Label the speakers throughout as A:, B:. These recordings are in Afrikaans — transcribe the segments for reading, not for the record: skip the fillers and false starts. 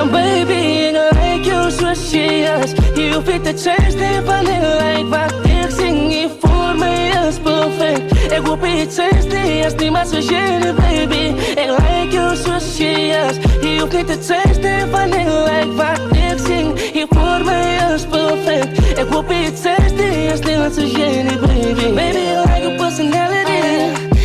A: En baby, ik like jou zoals je is. Je hoeft niet te change van je lijkt wat ik zing. Je voor mij is perfect. Ik hoop je change als niemand zoals je, baby. Ik like jou zoals je is. Je hoeft niet te change van je lijkt wat ik zing. Je voor mij is perfect. Ik hoop je change als niemand zoals je, baby. Baby, I like your personality.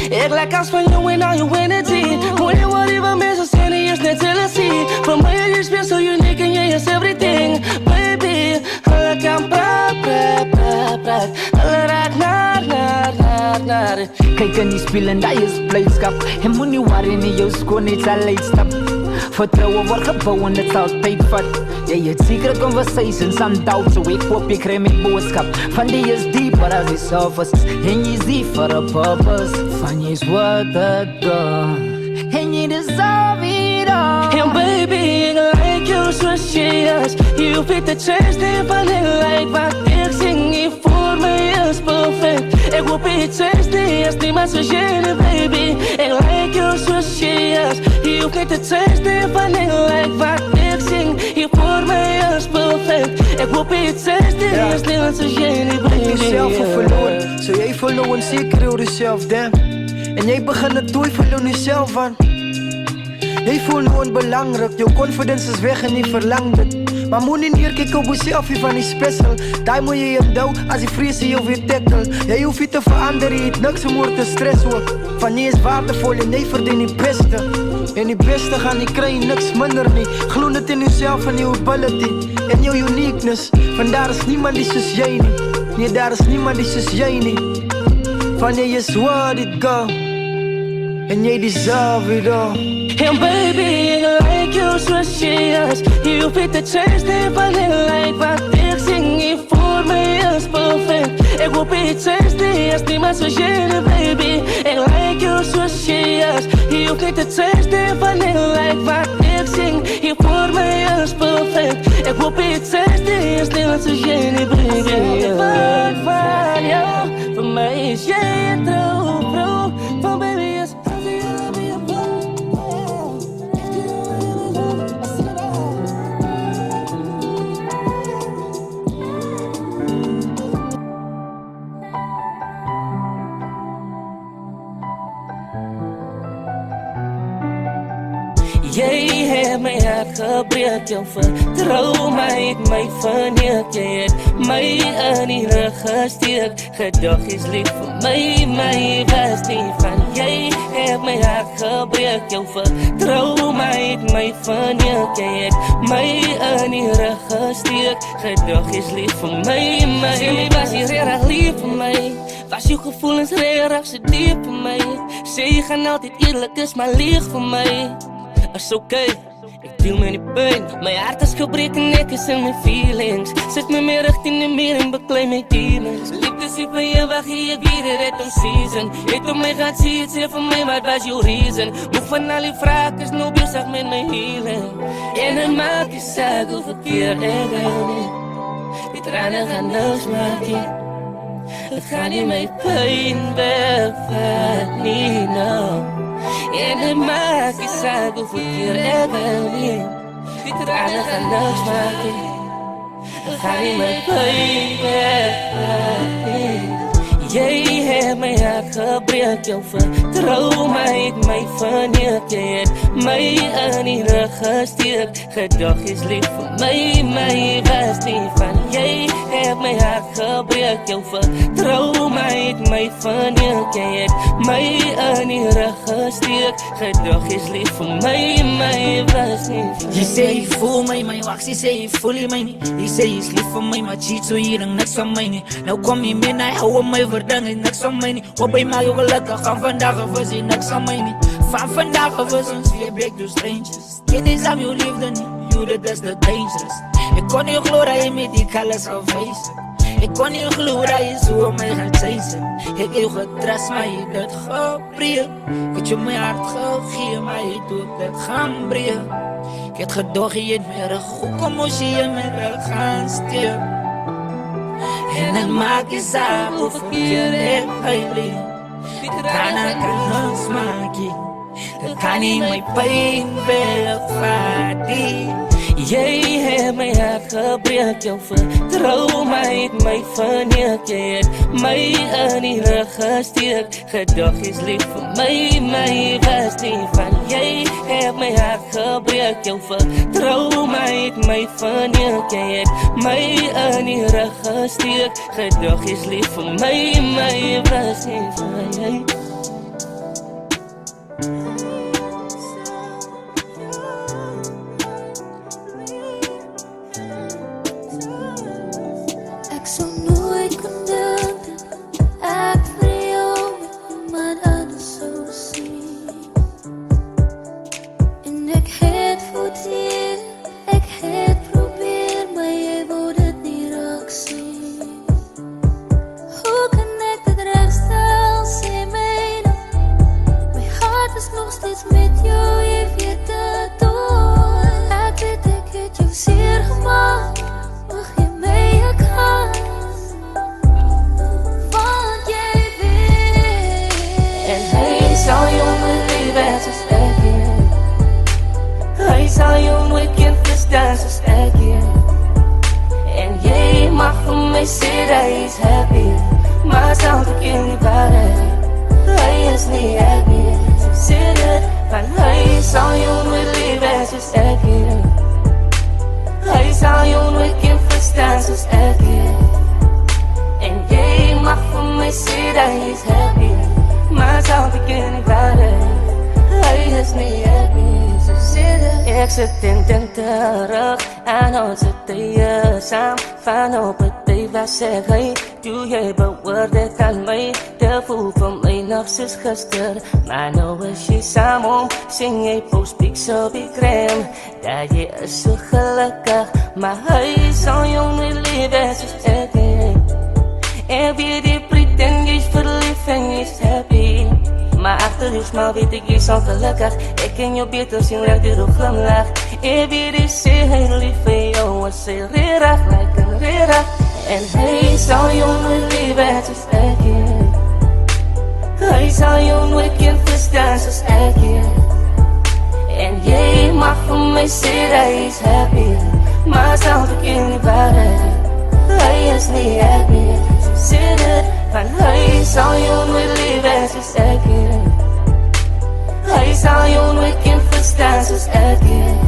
A: Ik like alles van jou en al je energy. Hoe je wat even mensen zijn, is net jealousy. Voor mij is je so unique and jij is everything. Baby, alle kan praat. Alle raak naar.
B: Kijk in die spiel en dat is blijdschap. Je moet niet worry, niet jouw schoon niet zal leidstap. Vertrouwen wordt gebouwen, het zal tijd vat. Jij het secret conversations, some doubt. So ik hoop je krijgt mijn boodschap. Van die is dieper als die surface. En je ziet for a purpose. Van je is worth the goal. En je deserve it all.
A: En baby, ik like jou zoals je is. Je hoeft niet te change van je lijkt wat ik zing. Je voor mij is perfect. Ik hoop je change als niemand zoals je, baby. Ik like jou zoals je is. Je hoeft niet te change van je lijkt wat ik zing. Je voor mij is perfect. Ik hoop je change als niemand zoals je, baby.
C: Jezelf verloren, zo jij verloren zeker door jezelf, damn. En jij begint het twijfelen aan jezelf aan. Jij voelt gewoon belangrijk, jouw confidence is weg en je verlangt het. Maar moet niet neerkijken op jezelf, je van die special. Daar moet je hem doen als je vrees je weer tackle. Jij hoeft je te veranderen, je hebt niks om te stressen ook. Van je is waardevol en jij verdient het beste. En die beste gaan die krijgen niks minder niet. Geloof het in jezelf en je ability. En jouw uniqueness. Vandaar is niemand die zoals jij niet. Nee, daar is niemand die zoals jij niet. Van je is what it go. En jij deserve it all.
A: En baby, ik like jou zoals je is. Je hoeft niet te change van je lijkt wat ik zing. Je voor mij is perfect. Ik hoop je change als niemand zoals je, baby. Ik like jou zoals je is. Je hoeft niet te change van je lijkt wat ik zing. Je voor mij is perfect. Ik hoop je change als niemand zoals je, baby. Van jou, voor mij is jij een trouw, bro. Van baby is jij hebt mijn hart gebreekt, jouw vertrouw mij, ik mij verneek. Jij hebt mij in die rug gesteekt. Gedag is lief voor mij, mij was niet van. Jij hebt mijn hart gebreekt, jouw vertrouw mij, ik mij verneek. Jij hebt mij in die rug gesteekt. Gedag is lief voor mij, mij was hier erg lief voor mij. Was je gevoelens erg zo diep voor mij. Zeg je gaan altijd eerlijk, is maar lieg voor mij. Is oké, ik deel met die pijn. Mijn hart is gebreken, ik is in mijn feelings. Zet me meer richting de meer en bekleed mijn demons. Liefde zie van je, wacht je, ik weer de red season. Ik op mij gaat zien, het is van mij, wat was jouw reason? Moe van al die vragen, is nu bezig met mijn healing. En het maakt je zaak hoeveel keer ik niet. Die tranen gaan niks maken. Het gaat niet met pijn, bevat niet nou. En het maakt je zaak hoeveel keer ik niet. Die tranen gaan niks maken. Het gaat niet met pijn, bevat niet. Jij hebt mijn hart gebreekt, jouw vertrouw mij, ik mij verneek. Jij hebt mij in die rug gesteekt. Gedag is lief voor mij, mij was niet van. Jij hebt mijn hart gebreekt, jouw vertrouw mij, ik mij verneek. Jij hebt mij in die rug gesteekt. Gedag is lief voor mij, mij was niet van.
B: Je zei je voel mij, mijn wacht, je zei je voel je mij niet. Je zei je is lief voor mij, maar cheat zo hier en niks van mij niet. Nou kom je mee naar jou om mij verdang is niks van mij niet. Op bij mij gelukkig, van vandaag of is niks van mij niet. Van vandaag of is ons weer break door strangers. Geen is aan jouw liefde niet, you the best the dangerous. Ik kon niet geloven dat je met die kallen zou feesten. Ik kon niet geloven dat je zo op mij gaat chasen. Ik heb getrust, maar je doet gebreed. Ik had je mijn hart gegeven, maar je doet het gaan breed. Ik heb gedacht je het meer goed, kom als je met wel gaan stelen. En het maakt je zaak hoeveel keer ik leef. Tranen kan ons maken. Het kan niet mijn pijn wegvaardigen.
A: gebreek jou vertrou, maar het my verneek. Jy het my in die rug gesteek, gedag is lief vir my, my was nie van jy. Het my hart gebreek, jou vertrou, maar het my verneek. Jy het my in die rug gesteek, gedag is lief vir my, my was nie van jy. Ek sit en dink terug aan ons tye saam. Van op het tyd was ek hy, toe jy behoorde aan my. Te voel vir my nog soos gister, maar nou is jy saam om. Sing jy postpics op die gram, dat jy is so gelukkig. Maar hy sal jou nie lief soos ek het. En wie die pretend jy's verlief en jy's happy, maar achter die smaal weet ek jy's al gelukkig. Ek ken jou beter sien reg die roep glimlach. En wie die sê hy lief vir jou, as hy reerig, like een reerig. En hy sal jou nooit lief soos ek het. Hy sal jou nooit kan verstaan soos ek het. En jy mag vir my sê dat hy is happy, maar sal ek in die waarheid. Hy is nie happy, so sê dit. Van hy sal jou nooit lief soos ek het. Hy sal jou nooit kan verstaan soos ek het.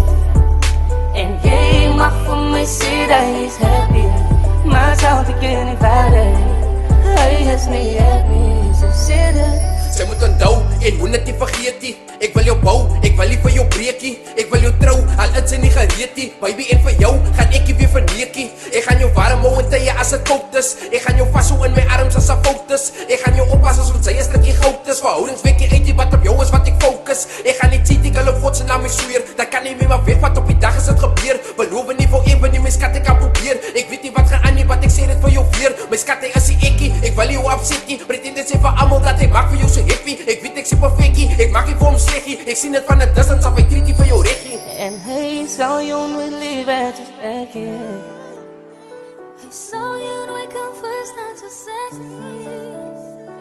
A: En jy mag vir my sê dat hy is happy, maar sal ek in die waarheid. Hy is nie happy, so sê dit.
D: Sy moet onthou en moet net nie vergeet nie. Ek wil jou bou, ek wil nie vir jou breekie. Ek wil jou trou, al is sy nie gereed nie. Baby, en vir jou gaan ek nie weer verneekie. Ek gaan jou warm hou in tye as het koud is. Ek gaan jou vashou in my arms as het fout is. Ek gaan jou oppas as ons sy is dat jy goud is. Verhoudings weet jy uit die wat op jou is wat ek focus. Ek gaan nie cheat, ek hulle voetse na my sweer. Dat kan nie meer maar weet wat op die dag is het gebeur. Beloof nie vir eeuwig nie, my skat ek kan probeer. Ek weet nie wat gaan aan nie, wat ek sê dit vir jou weer. My skat hy is die ekkie, ek wil jou opsettie. Pretend dit sê vir almal dat hy maak vir jou so happy. Ek weet ek sê perfectie, ek maak nie vir hom sleggie. Ek sien dit van 'n distance af, hy treat nie vir jou reggie.
A: En hy sal jou nooit lief soos ek het.
E: Hy sal jou nooit kan verstaan soos ek het.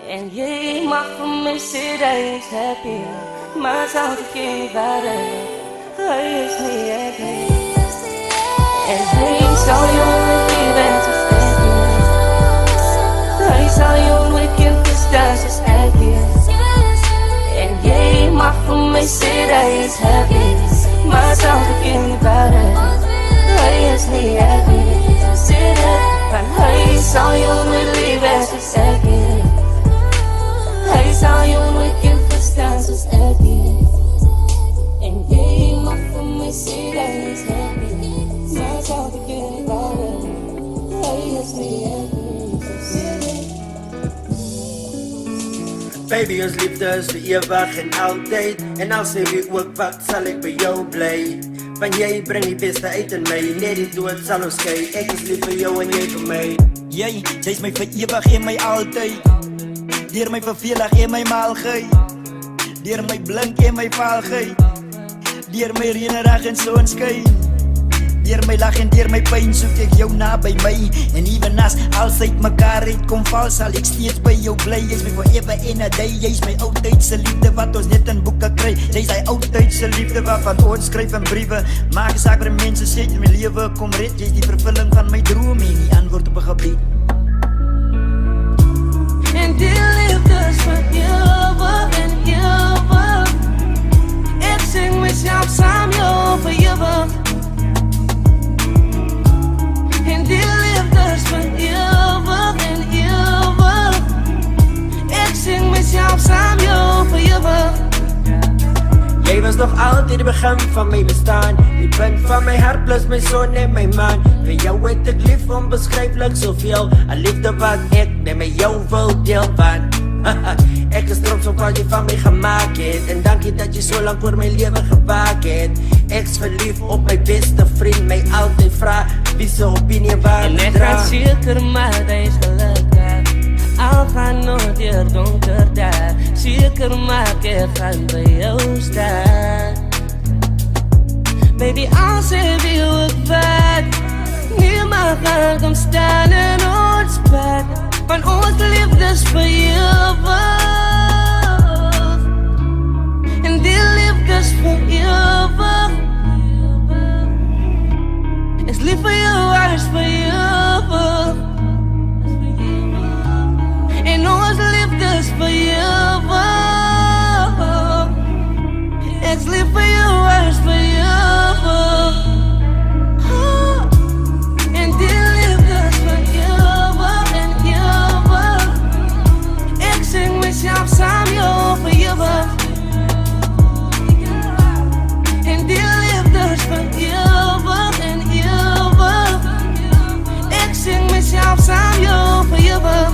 A: En jy mag vir my sê dat hy is happy, maar sal ek in die waarheid. Hy is nie happy. En hy sal jou nooit lief soos ek het. Hy sal jou nooit kan verstaan soos ek het. En jy mag vir my sê dat hy is happy, maar sal ek in die waarheid. Hy is nie happy, so sê dit. Van hy sal jou nooit lief soos ek het. Hy sal jou nooit kan verstaan soos ek het. En jy mag vir my sê dat hy is happy, maar sal ek in die waarheid. Hy is nie happy, so sê dit.
F: Baby, ons liefde is vir ewig en altyd. En al sê wie ook wat, sal ek by jou bly. Van jy bring die beste uit in my, net die dood sal ons skei. Ek is lief vir jou en jy vir my.
G: Jy is my vir ewig en my altyd. Deur my vervelig en my maalgey. Deur my blink en my valgey. Deur my reënreg en sonskyn. Deur my lag en deur my pyn soek ek jou na by my. En even as als uit mekaar het kom val, sal ek steeds by jou bly. Jy's my forever in a day, jy's my oudtydse liefde wat ons net in boeke kry. Jy's hy oudtydse liefde waarvan ons skryf in briewe. Maak nie saak wat mense sê, my lewe kom red. Jy's die vervulling van my droom en die antwoord op 'n gebed.
A: En die liefde is vir ewig en ewig. Ek sing myself saam jou vir ewig. En die liefde is vir ewig en ewig. Ek sing myself saam jou vir ewig.
F: Jy was nog altyd die begin van my bestaan. Die punt van my hart plus my son en my man. Vir jou het ek lief onbeskryflik soveel. 'n liefde wat ek net met jou wil deel van. Ek is trots op wat jy van my gemaak het. En dankie dat jy so lang voor my lewe gewaak het. Ek's verlief op my beste vriend. My altyd vra wie se opinie waar
A: en ek
F: dra.
A: gaan seker maar hy is gelukkig. Al gaan nooit deur donker daar. Seker maak ek gaan by jou staan. Baby, al sê wie ek wat, niemand gaan kom staan in ons pad. Want ons liefde is vir ewig. En die liefde is vir ewig. Is lief vir jou, alles vir ewig. En ons liefde is vir ewig. Ek's lief vir jou, alles vir ewig. En die liefde is vir ewig en ewig. Ek sing myself saam jou vir ewig. En die liefde is vir ewig en ewig. Ek sing myself saam jou vir ewig.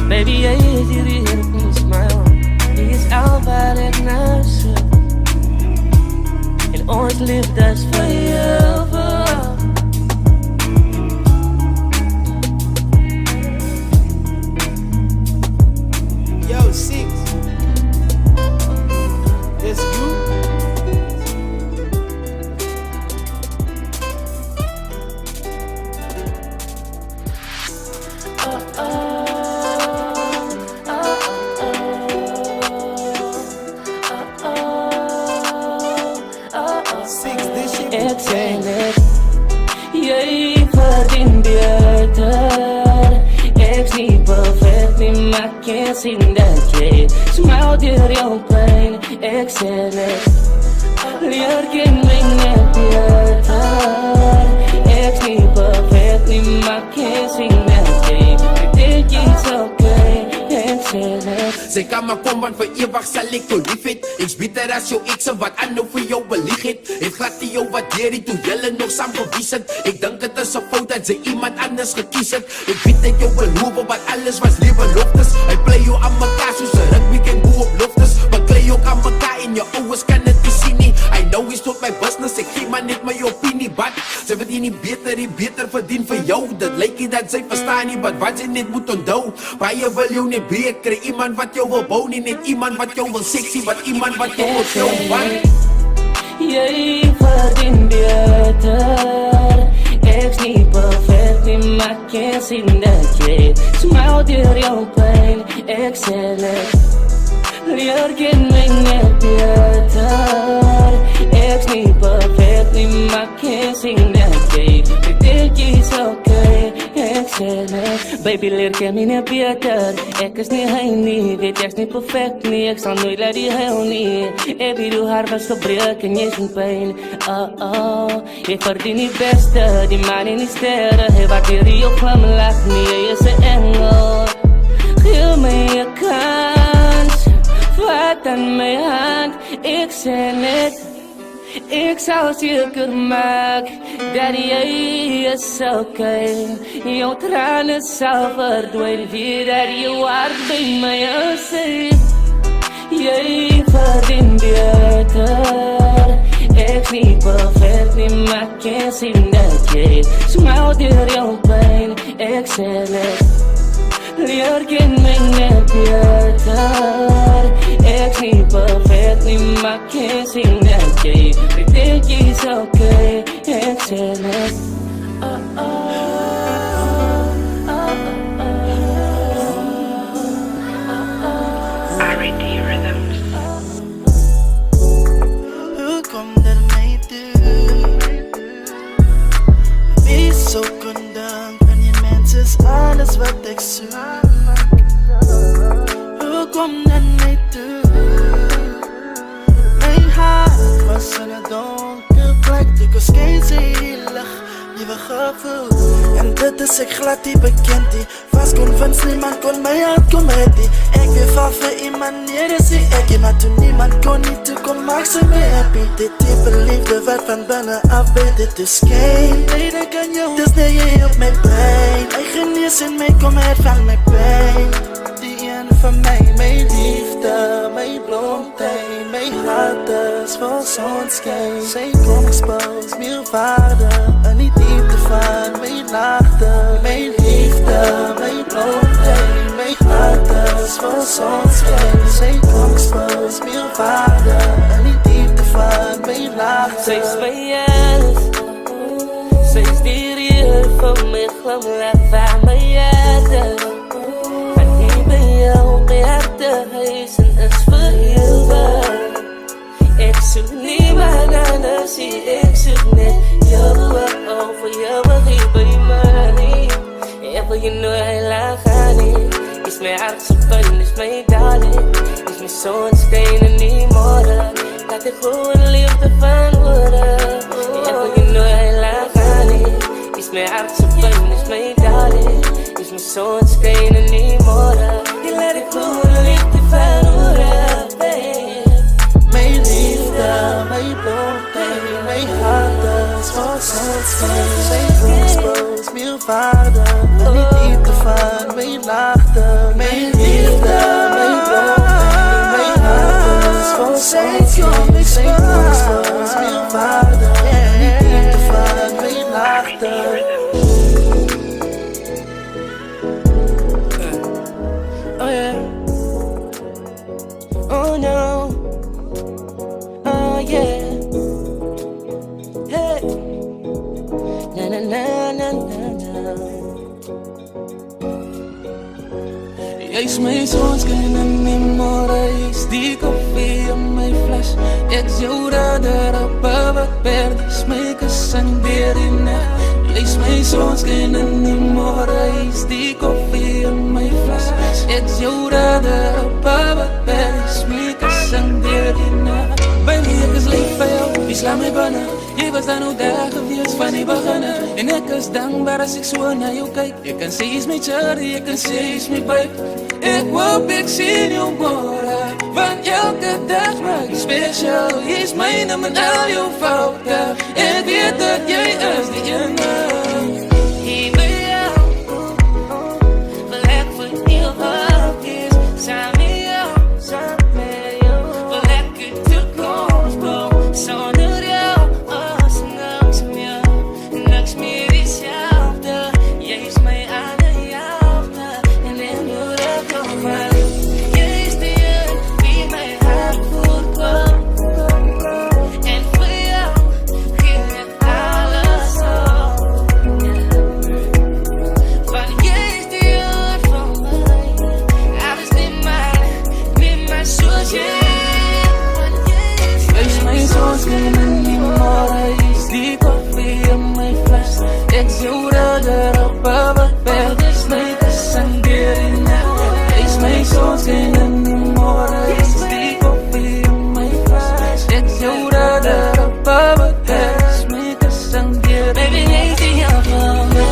A: Baby, jy is hier op my smile. Jy is al wat ek nou soek. En ons liefde is vir ewig.
H: Yo, Six. That's you?
A: Ek sê net, jy verdien beter. Ek's nie perfect nie, maar ek kan sien dat jy smile deur jou pyn. Ek sê net, leer ken my net beter. Ek's nie perfect nie, maar ek kan sien dat jy dit is okay. Ek sê net,
D: Sy kan maar kom want vir ewig sal ek jou lief het. Ek's beter as jou ex en wat ander vir jou belieg het. Het glad nie jou waardeer toe julle nog saam gewies het. Ek dink dit is 'n fout dat sy iemand anders gekies het. Ek weet ek jou beloof wat alles was lewe loftes. Hy play jou aan mekaar soos 'n rugby kan go op loftes. Beklei jou aan mekaar en jou ouers kan dit nie sien nie. I know he's tot my business, ek gee maar net my opinie. But sy verdien nie beter verdien vir jou. Dit lyk nie dat sy verstaan nie, but wat sy net moet onthou. Baie wil jou net breek, kry iemand wat jou wil bou, nie net iemand wat jou wil sexy, wat iemand wat jou wil show, want
A: jy verdien beter. Ek's nie perfect nie, maar ek kan sien dat jy smile deur jou pyn. Ek sê net, leer ken my net beter. Ek's nie perfect nie, maar ek kan sien dat jy dit is okay. Ek sê net, baby, leer ken my net beter. Ek is nie hy nie, weet jy's nie perfect nie. Ek sal nooit laat die huil nie. Baby, jou hart was gebreek en jy's in pyn. Jy verdien die beste, die man en die sterre. Hy waardeer jou glimlach nie, jy is 'n engel. Gee my 'n kans, vat aan my hand. Ek sê net, ek sal seker maak dat jy is okay. Jou trane sal verdwyn, weet dat jou hart by my is. Jy verdien beter. Ek's nie perfect nie, maar ek kan sien dat jy smile deur jou pyn. Ek sê net, leer ken my net beter. Ek's nie perfect nie, maar ek kan sien dat jy dit is okay. jealous.
I: Hoe komt dat mij toe? Wie zo content van je mens is alles wat ik zoek. Hoe komt dat mij toe? Mijn hart was in het donker plek, ik was geen zielig, nieuwe gevoel. En dit is ik glad die bekend die vast convinced niemand kon mij uitkomen die. Ik wil van voor iemand neer zie ik, maar toen niemand kon niet toekomen maak ze me happy. Dit diepe liefde wat van binnen af weet, dit is geen reden aan jou. Dus nee je hielp mijn pijn, eigen nieuws in mij kom uit van mijn pijn. Die ene van mij, mijn liefde, mijn blondijn, mijn hart is vol zonschijn. Zij kon exposed, meer waarde, en die diepte van mijn nachten. Mijn liefde, mijn blondijn, mijn hart is vol zonschijn. Zij kon exposed, meer waarde, en die diepte van mijn nachten.
A: Zij is mijn alles, zij is die rier van mijn glimlach waar mijn hart. Huizen is verheven. Ik zoek niemand anders, ik zoek net jou. Over jou wat ik bij mij. Even je nooit lachen niet. Is mijn hart zo fijn, is mijn darling. Is mijn zonschijn en niet morgen. Laat ik gewoon liefde van worden. Even je nooit lachen niet. Is mijn hart zo fijn, is mijn darling. Is mijn zonschijn en niet morgen. Je laat ik gewoon liefde van worden, babe.
I: Mijn liefde, mijn blondijn, mijn hart is vol zonschijn. Zij kon exposed, meer waarde, en die diepte van mijn nachten. Mijn liefde, mijn blondijn, mijn hart is vol zonschijn. Zij kon exposed, meer waarde, en die diepte van mijn nachten.
A: Oh yeah. Oh no. Oh yeah. Hey. Na na na na na.
J: Jy is my sonskyn en nie môre is die koffie in my fles. Ek is jou radar op wat perdes my kus en deur die nag. Jy is my sonskyn en nie môre is die koffie in my fles. Ek is jou radar op wat perdes my kus en deur die nag. Baby, ek is lief vir jou, jy sla my binne. Jy was dan ook daar gewees van die beginne. En ek is dankbaar as ek so na jou kyk. Jy kan sê jy's my cherry, ek kan sê jy's my babe. Ek hoop ek sien jou môre, want elke dag maak jy special. Jy's myne met al jou foute. Ek weet dat jy is die ene.
A: Hier by jou, wil ek vir ewig wees. Saam met jou, saam met jou. Wil ek 'n toekoms bou. Sonder jou, is niks meer. Niks meer dieselfde. Jy's my allerhelfte. En ek moet ek jou van. Jy's die een wie my hart voorkwam. En vir jou gee ek alles op. Want jy's die een van my. Alles niet my soos jy.
J: Jy is my sonskyn en nie môre is die koffie in my fles. Ek is jou radar op wat perdes my kus en deur die nag. Jy is my sonskyn en nie môre is die koffie in my fles. Ek is jou radar op wat perdes my kus en deur die
A: Baby, jy's die een van my.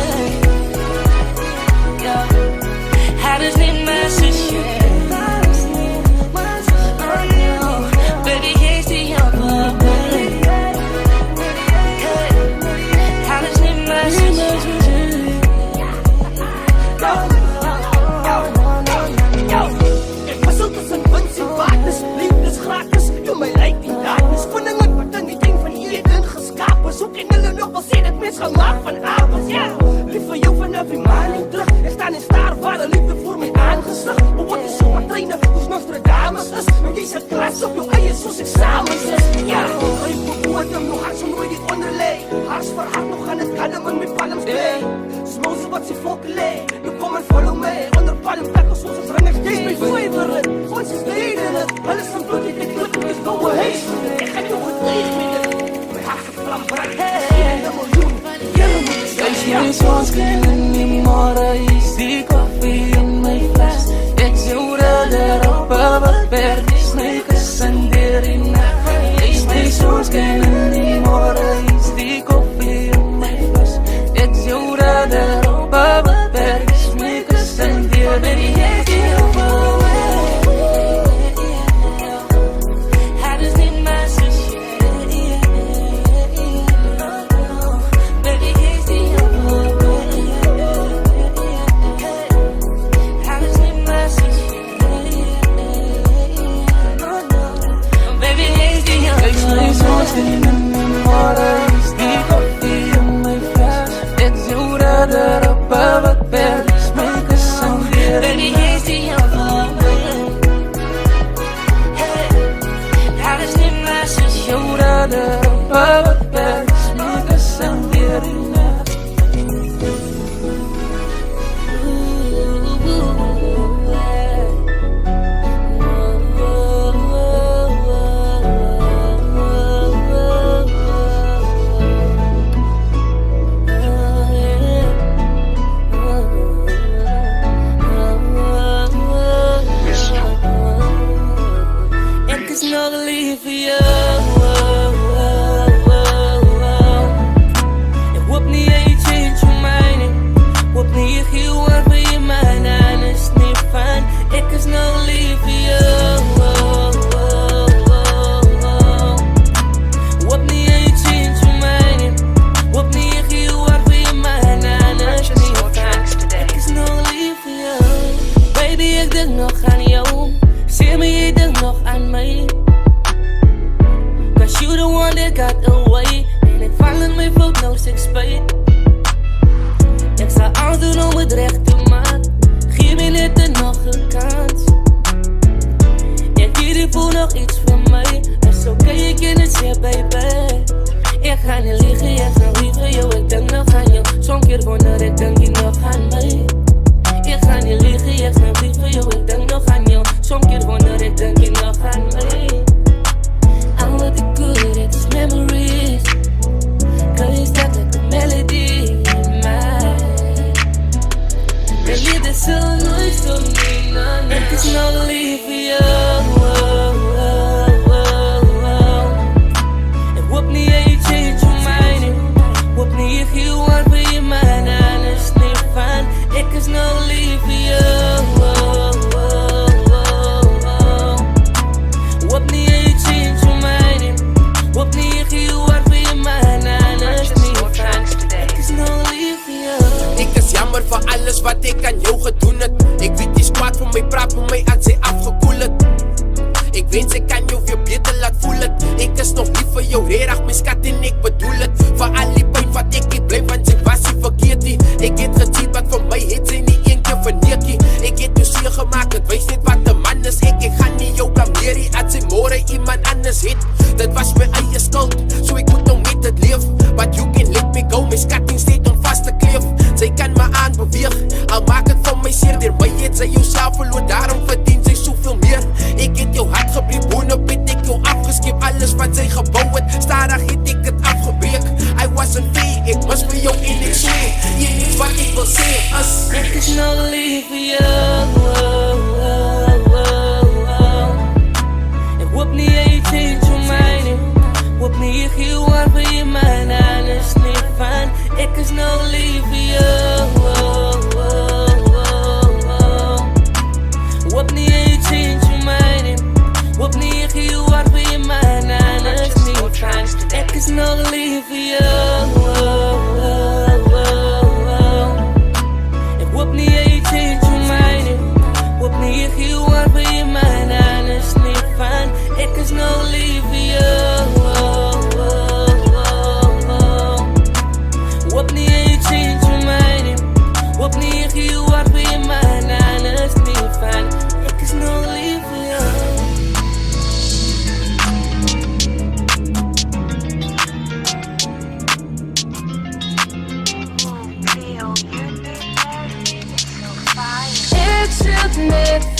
A: Ja, haar is nie my soos jy. Baby, jy's die een van my. Haar is nie my soos jy.
K: Ek was ook tussen wins en wates, liefdes gratis, doe my lyk die darkness. Koningen wat in die ding van Eden geskaap is. Hoe kan hulle nog wel sê dat mens gemaakt van apels, ja. Lief vir jou vanaf die maan nie terug. Ek staan en staar waar die liefde voor my aangesig. Maar wat is so treine, hoes Nostradamus is. Maar jy's 'n klas op jou eie soos eksamens is. Ja, hy verwoord hem nog hart so nooit die onderlei. Hars vir hart nog calculé. Nu kom en follow me, onder palmtakken zoals het rennig is mijn favorite. Ons is reden het, alles van bloed in de club, is no way hees. Ik ga jou het regenen, mijn hart vlam brandt. Een miljoen, jullie moeten zijn.
J: Is mijn sunscreen en die morgen is die koffie in mijn fles. Ik zou er op wat berg is mijn gesendeer in nacht. Is mijn sunscreen en die morgen is die koffie in mijn fles. Ik zou er op wat berg is mijn gesendeer in nacht.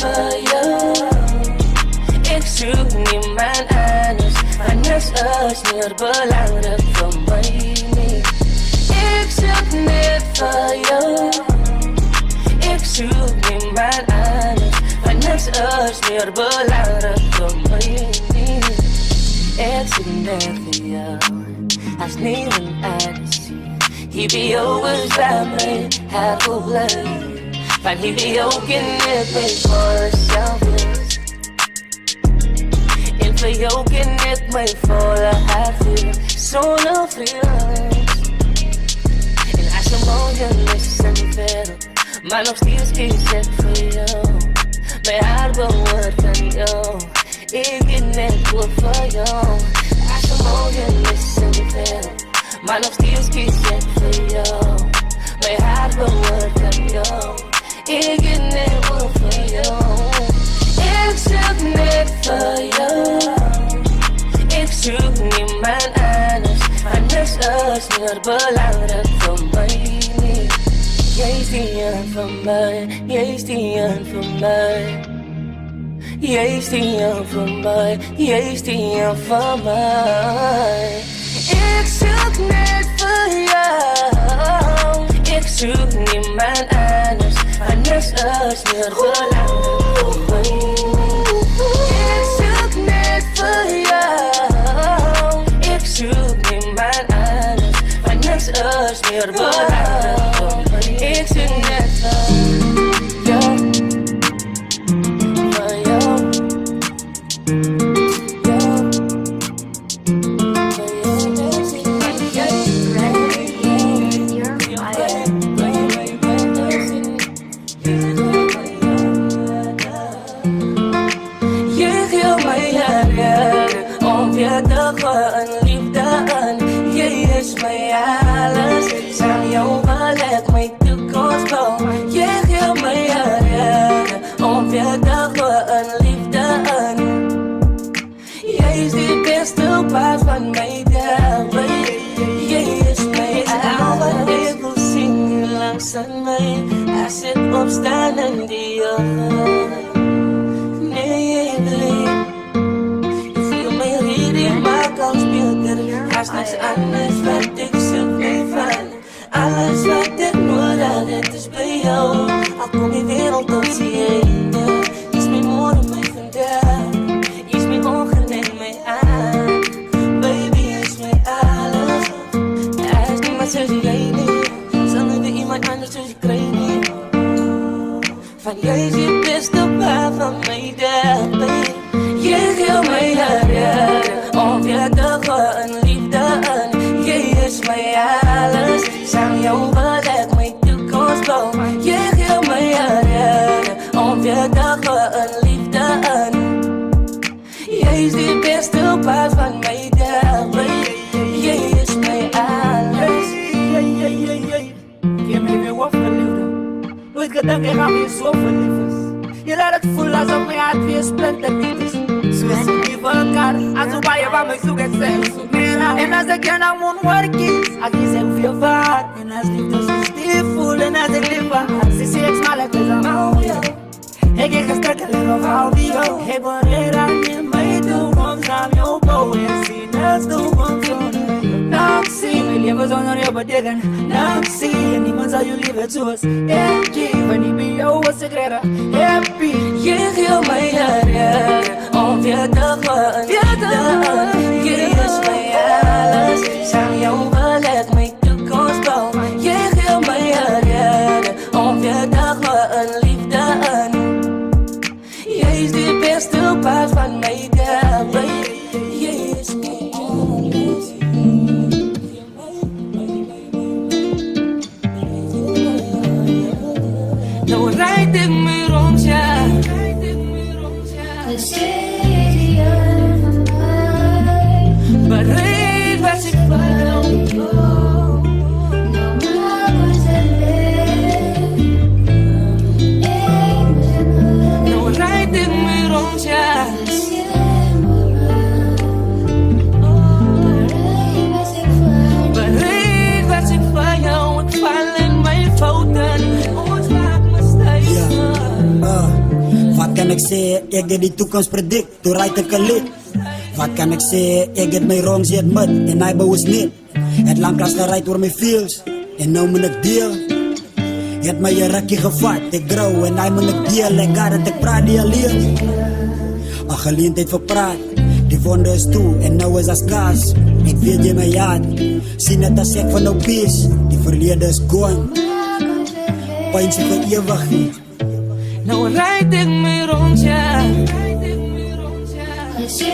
A: voor jou. Ik zoek niemand anders, anders is meer belangrijk voor mij niet. Ik zoek net voor jou. Ik zoek niemand anders, anders is meer belangrijk voor mij niet. Ik zoek net voor jou, als niemand anders ziet. Hier bij jou is bij mij haar blij. Van hier bij jou ken ik mij voor zelfs. En voor jou ken ik mij voor haar veel, zonder vrees. En als je morgen is in de wereld, maar nog steeds kies ik voor jou. Mijn hart behoort aan jou, ik ken het goed voor jou. Als je morgen is in de wereld, maar nog steeds kies ik voor jou. Mijn hart behoort aan jou, ik ken het goed voor jou. Ik zoek net voor jou. Ik zoek niemand anders, anders is meer belangrijk voor mij niet. Jij is die een van mij, jij is die een van mij. Jij is die een van mij, jij is die een van mij. Ik zoek net voor jou. Ik zoek niemand anders, anders is meer belangrijk voor mij. Ik zoek net voor jou. Ik zoek niemand anders, anders is meer belangrijk voor mij. Ik zoek net voor jou. Voor jou. Een liefde aan, jij is mij alles. Samen jou wil ik mijn toekomst bouwen. Jij geeft mij jaren, onverdag een liefde aan. Jij is de beste paard van mij daarbij. Jij is mij alles. Ik wil zingen langs aan mij, als ik opstaan in die ogen. Nee, nee. Als niks anders wat ik zoek mee van. Alles wat ik nodig heb is bij jou. Al kom je wereld op z'n einde. Is mijn morgen mij vandaag. Is mijn ogen neem mij aan. Baby is mij alles. Er is niemand zoals jij niet. Zonder weer iemand anders zoals ik krijg niet. Van jij is je beste paar van mij daarbij. Jij geeft mij jaren, onverdag een liefde aan. Jij is mij alles, samen jou wil ik mijn toekomst bouwen. Jij geeft mij jaren, onverdag een liefde aan. Jij is de beste paard van mij daarbij. Jij is mij alles.
B: Geef mij weer wat verliefde. Nooit gedacht ik ga weer zo verliefd. Je laat het voelen alsof mijn hart weer splinterniet is. Zo is het niet voor elkaar, alsof je van me zoekt het zelf. En als ik je naar mijn werk is, als je zelf je vaart. En als liefde zo stil voelen als ik lief van haar. Ze zegt maar het is allemaal voor jou. Ik heb gestrekt alleen nog al die jou. Ik wil er aan je mee doen, om samen jou bouwen. En zien als toekomst zonder je. Nou ik zie mijn leven zonder je betekenen. Nou ik zie en niemand zal je liefde zoals ik geef. En ik ben jou als ik redder, happy.
A: Je geeft mij jaren, onverdag een liefde aan. Je is mij alles, samen jou wil ik mijn toekomst bouwen. Je geeft mij jaren, onverdag een liefde aan. Jij is de beste paard van mij daarbij. Jij is mij alles. Nou rijd ik me rond, ja. Bereid was ik van.
G: kan ek sê, ek het die toekoms predik, toe write ek 'n lied. Wat kan ek sê, ek het my wrongs admit, en hy bou is niet. Het langklas gereid oor my feels, en nou moet ek deel. Het my een rukkie gevat, ek grou, en hy moet ek deel. Ek gaat het, ek praat die alleen. Een geleentheid vir praat, die wonde is toe, en nou is as kaas. Ek weet jy my jaad, sien het as ek van nou peace. Die verlede is gone, pijn sy vir ewig nie.
A: Nou rijd ik me rond, ja.
E: Je ziet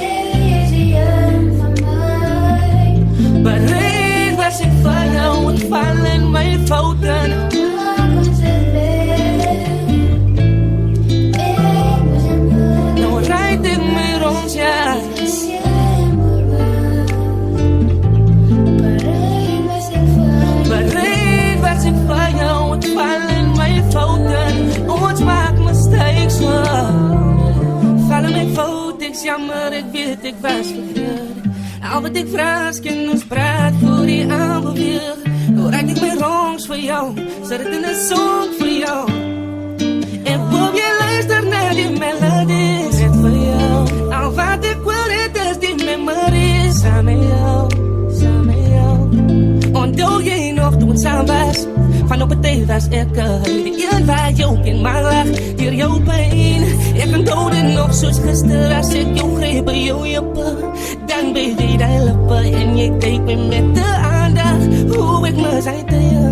E: je van mij.
A: Bereid was ik van jou, ik val in mijn fouten. Nou rijd ik me rond, ja. Bereid was ik van jou, ik val in mijn fouten. Ons maakt mistakes, vallen mijn fouten, jammer, ik weet ik was verkeerd. Al wat ik vraag, kan ons praat voor die aanbeweeg. Hoe rijd ik mijn wrongs voor jou, zet het in een song voor jou. En hoop je luistert naar die melodies, net voor jou. Al wat ik wil, het is die memories, samen jou, samen jou. Onthou jij nog toen het samen was? Van op het thee was ik die een waar je ook in maar lag, hier jouw pijn. Ik ben dood en nog zoals gisteren als ik jou greep bij jouw jappen. Dan ben je die lippen en je keek me met de aandacht hoe ik me zei tegen je.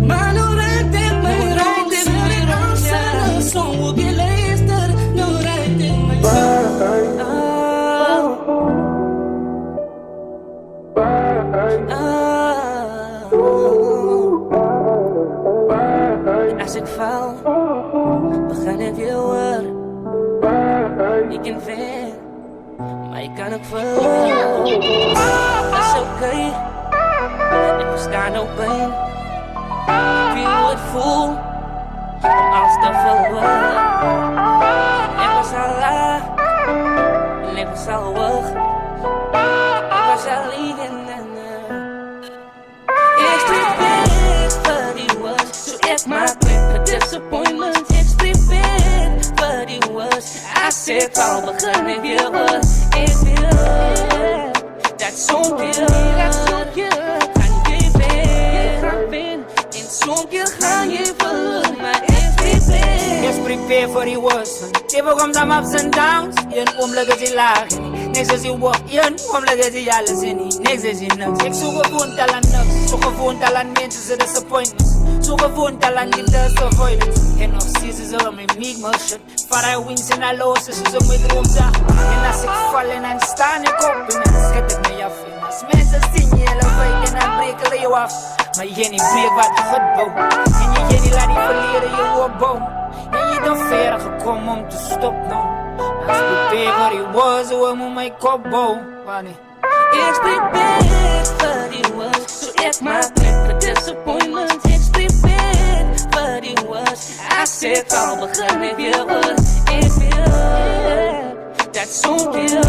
A: Maar nu rijd ik me rond en weer rond en zo op je luister. Nu rijd ik me Als ik val, begin ik weer hoor. Ik ken veel, maar ik kan ook verloren. Dat is oké, ik versta nou pijn. Ik weet hoe het voelt, om alles te verloren. Ik was al laag, en ik was al hoog. Ik was al liegen en ik prepared for the worst, so if my quick disappointment. Ik prepared for the worst. I said al begin ik weer hoor. Ik wil dat zo'n keer, kan je weer gaan winnen. En zo'n keer ga je verloren, maar ik prepared.
B: Yes, prepare for the worst. Even komt aan ups and downs, je omleg is die laag. Niks is die walk, je omleg is die alles in die. Niks is die niks. Ik zoek gewoon talent niks. Zoek gewoon talent mensen, ze disappointments. Zoek gewoon talent die does avoidance. En nog steeds is er mijn meek motion. Voor hij wins en hij loses, is er mijn droomdag. En als ik val en sta ik op en dan schat ik me af. En als mensen zien je elevate en dan breken je af. Maar je niet breek wat je goed bouwt. En je niet laat die verleren je opbouwen. En je dan ver gekomen om te stoppen. Als ik prepare for the worst, hoe moet mijn kop bouwen?
A: It's prepared for the worst, so if my quick disappointment. It's prepared for the worst. I said al begin ik weer hoor. Ik wil dat zo'n keer,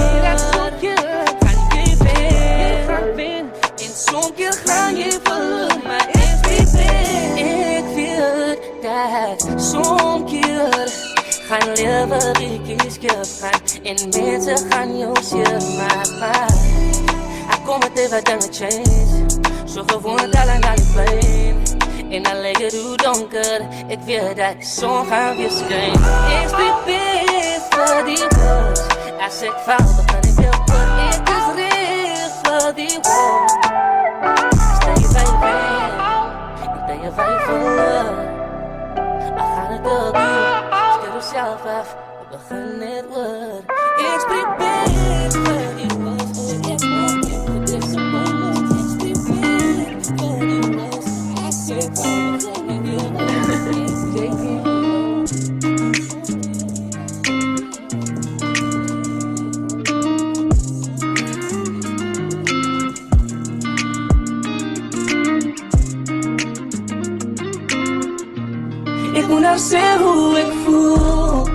A: kan je weer gaan winnen. En zo'n keer ga je verloren, maar it's prepared. Ik wil dat zo'n keer gaan leven wie ik kies gaan. En mensen gaan jou zien maken. Kom met even dingen change. Zo gewoon talent aan de flame. En dan leg het hoe donker. Ik weet dat de zon gaat weer schijnen. Ik prepared for the worst. Als ik val, begin ik weer voor. Ik is real for the worst. Stel je bij je been. Ik ben je bij je voor. Ik ga het ook doen. Stel jezelf af. We beginnen het woord. Ik prepared for the worst. Ik moet nou zeggen hoe ik voel,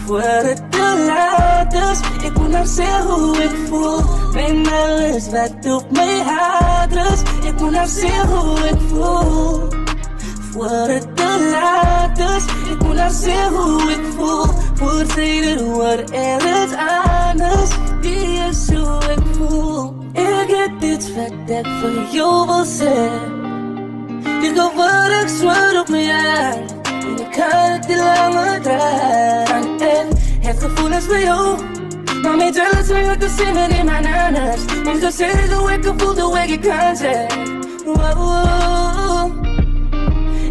A: voor het te laat is. Ik moet nou zeggen hoe ik voel, mijn alles wat op mijn hart is. Ik moet nou zeggen hoe ik voel, voor het te laat is. Ik moet nou zeggen hoe ik voel, Voorzijder wordt ergens anders. Die is hoe ik voel. Ik heb dit wat ik voor jou wil zeggen. Ik ga waar ik zwaar op mijn hart. En ik kan het niet langer dragen. En het gevoelens voor jou. Maar mijn jealous when you can see me in my nanas. Ik ga zeggen hoe ik voel, de way ik kan zijn.